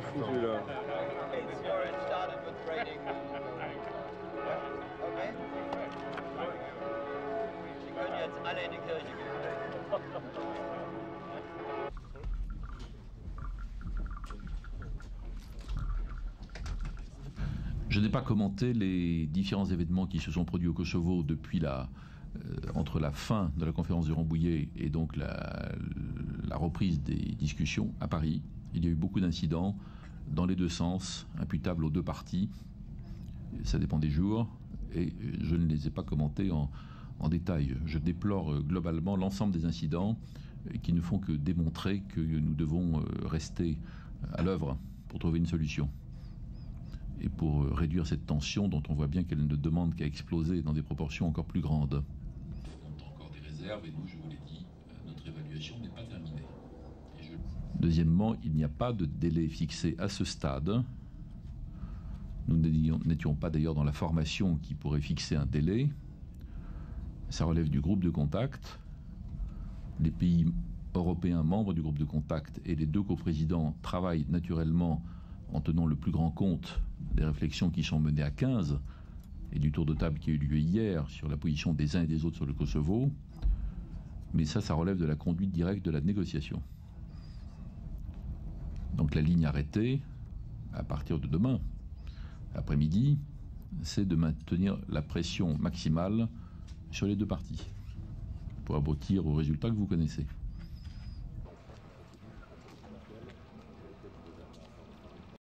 fou celui-là. Je n'ai pas commenté les différents événements qui se sont produits au Kosovo depuis entre la fin de la conférence de Rambouillet et donc la reprise des discussions à Paris. Il y a eu beaucoup d'incidents dans les deux sens, imputables aux deux parties. Ça dépend des jours et je ne les ai pas commentés en détail. Je déplore globalement l'ensemble des incidents qui ne font que démontrer que nous devons rester à l'œuvre pour trouver une solution et pour réduire cette tension dont on voit bien qu'elle ne demande qu'à exploser dans des proportions encore plus grandes. On a encore des réserves et nous, je vous l'ai dit, notre évaluation n'est pas terminée. Deuxièmement, il n'y a pas de délai fixé à ce stade. Nous n'étions pas d'ailleurs dans la formation qui pourrait fixer un délai. Ça relève du groupe de contact. Les pays européens membres du groupe de contact et les deux coprésidents travaillent naturellement en tenant le plus grand compte des réflexions qui sont menées à 15 et du tour de table qui a eu lieu hier sur la position des uns et des autres sur le Kosovo. Mais ça relève de la conduite directe de la négociation. Donc la ligne arrêtée, à partir de demain, après-midi, c'est de maintenir la pression maximale sur les deux parties pour aboutir au résultat que vous connaissez.